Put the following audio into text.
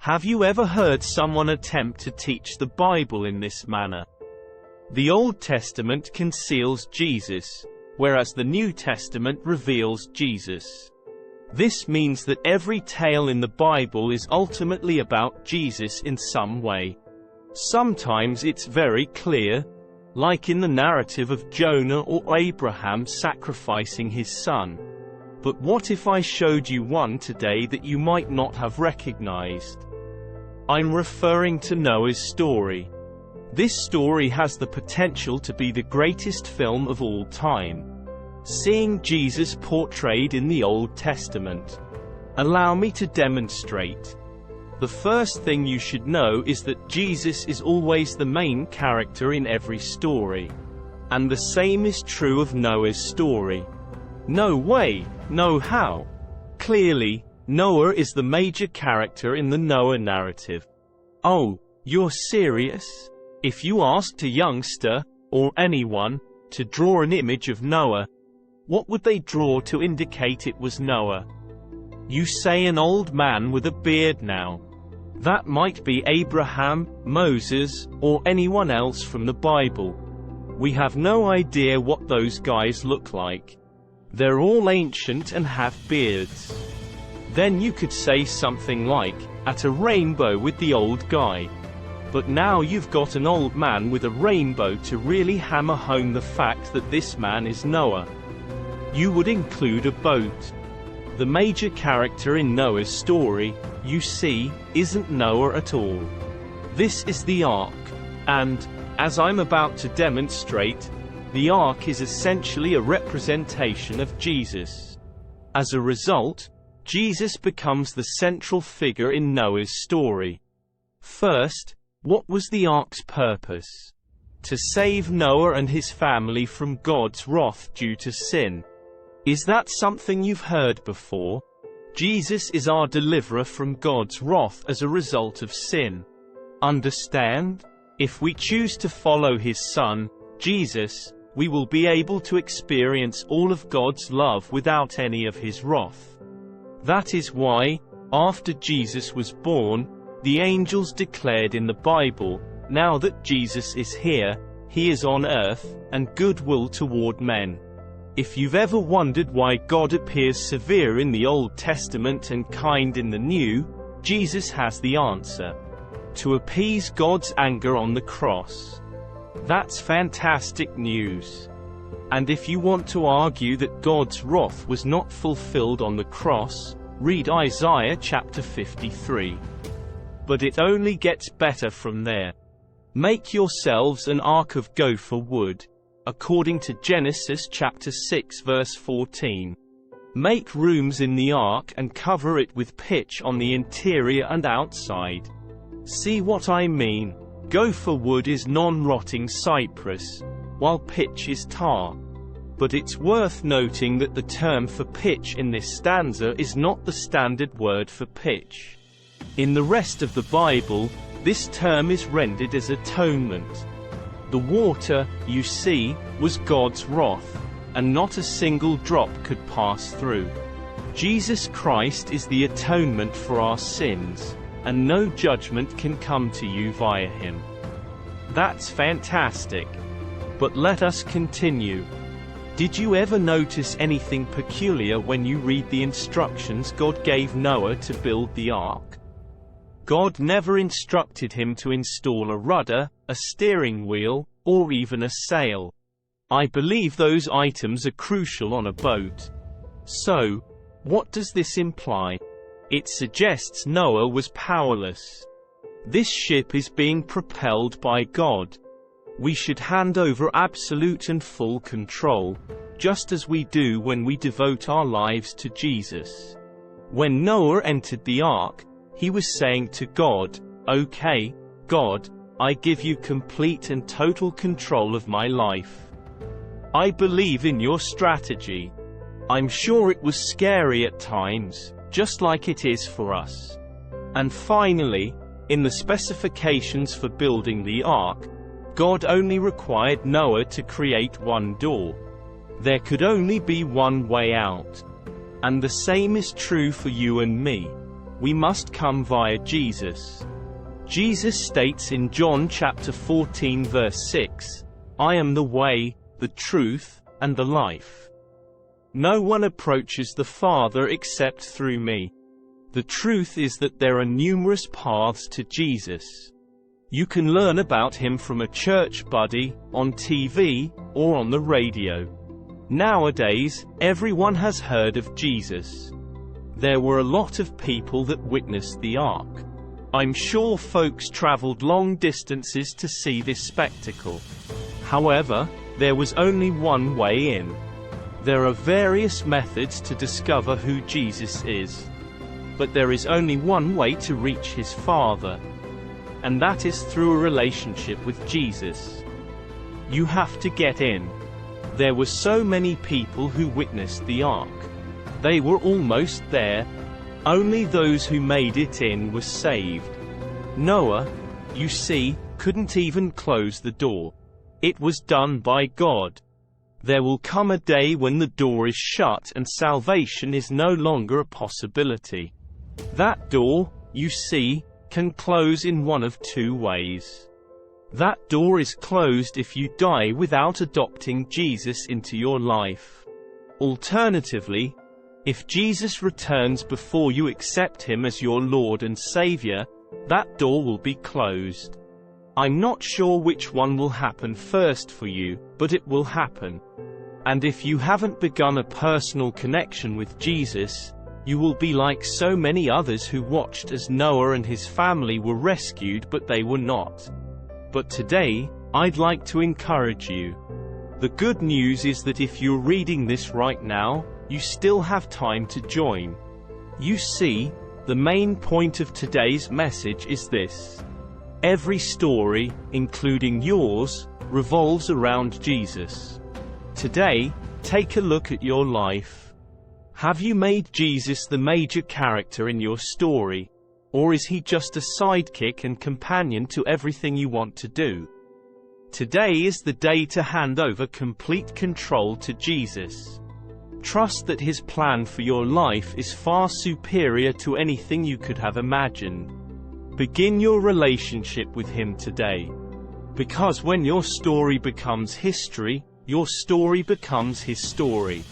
Have you ever heard someone attempt to teach the Bible in this manner? The Old Testament conceals Jesus, whereas the New Testament reveals Jesus. This means that every tale in the Bible is ultimately about Jesus in some way. Sometimes it's very clear, like in the narrative of Jonah or Abraham sacrificing his son. But what if I showed you one today that you might not have recognized? I'm referring to Noah's story. This story has the potential to be the greatest film of all time. Seeing Jesus portrayed in the Old Testament. Allow me to demonstrate. The first thing you should know is that Jesus is always the main character in every story. And the same is true of Noah's story. No way, no how. Clearly, Noah is the major character in the Noah narrative. Oh, you're serious? If you asked a youngster, or anyone, to draw an image of Noah, what would they draw to indicate it was Noah? You say an old man with a beard now. That might be Abraham, Moses, or anyone else from the Bible. We have no idea what those guys look like. They're all ancient and have beards. Then you could say something like, at a rainbow with the old guy. But now you've got an old man with a rainbow to really hammer home the fact that this man is Noah. You would include a boat. The major character in Noah's story, you see, isn't Noah at all. This is the ark. And, as I'm about to demonstrate, the ark is essentially a representation of Jesus. As a result, Jesus becomes the central figure in Noah's story. First, what was the ark's purpose? To save Noah and his family from God's wrath due to sin. Is that something you've heard before? Jesus is our deliverer from God's wrath as a result of sin. Understand? If we choose to follow his Son, Jesus, we will be able to experience all of God's love without any of his wrath. That is why, after Jesus was born, the angels declared in the Bible, now that Jesus is here, he is on earth, and goodwill toward men. If you've ever wondered why God appears severe in the Old Testament and kind in the New, Jesus has the answer. To appease God's anger on the cross. That's fantastic news. And if you want to argue that God's wrath was not fulfilled on the cross, read Isaiah chapter 53. But it only gets better from there. Make yourselves an ark of gopher wood, according to Genesis chapter 6 verse 14. Make rooms in the ark and cover it with pitch on the interior and outside. See what I mean? Gopher wood is non-rotting cypress, while pitch is tar. But it's worth noting that the term for pitch in this stanza is not the standard word for pitch. In the rest of the Bible, this term is rendered as atonement. The water, you see, was God's wrath, and not a single drop could pass through. Jesus Christ is the atonement for our sins, and no judgment can come to you via him. That's fantastic. But let us continue. Did you ever notice anything peculiar when you read the instructions God gave Noah to build the ark? God never instructed him to install a rudder, a steering wheel, or even a sail. I believe those items are crucial on a boat. So, what does this imply? It suggests Noah was powerless. This ship is being propelled by God. We should hand over absolute and full control, just as we do when we devote our lives to Jesus. When Noah entered the ark, he was saying to God, "Okay, God, I give you complete and total control of my life. I believe in your strategy." I'm sure it was scary at times, just like it is for us. And finally, in the specifications for building the ark, God only required Noah to create one door. There could only be one way out. And the same is true for you and me. we must come via Jesus. Jesus states in John chapter 14 verse 6, "I am the way, the truth, and the life. No one approaches the Father except through me." The truth is that there are numerous paths to Jesus. You can learn about him from a church buddy, on TV, or on the radio. Nowadays, everyone has heard of Jesus. There were a lot of people that witnessed the ark. I'm sure folks traveled long distances to see this spectacle. However, there was only one way in. There are various methods to discover who Jesus is. But there is only one way to reach his Father. And that is through a relationship with Jesus. You have to get in. There were so many people who witnessed the ark. They were almost there. Only those who made it in were saved. Noah, you see, couldn't even close the door. It was done by God. There will come a day when the door is shut and salvation is no longer a possibility. That door, you see, can close in one of two ways. That door is closed if you die without adopting Jesus into your life. Alternatively, if Jesus returns before you accept him as your Lord and Savior, that door will be closed. I'm not sure which one will happen first for you, but it will happen. And if you haven't begun a personal connection with Jesus, you will be like so many others who watched as Noah and his family were rescued but they were not. But today, I'd like to encourage you. The good news is that if you're reading this right now, you still have time to join. You see, the main point of today's message is this. Every story, including yours, revolves around Jesus. Today, take a look at your life. Have you made Jesus the major character in your story? Or is he just a sidekick and companion to everything you want to do? Today is the day to hand over complete control to Jesus. Trust that his plan for your life is far superior to anything you could have imagined. Begin your relationship with him today. Because when your story becomes history, your story becomes his story.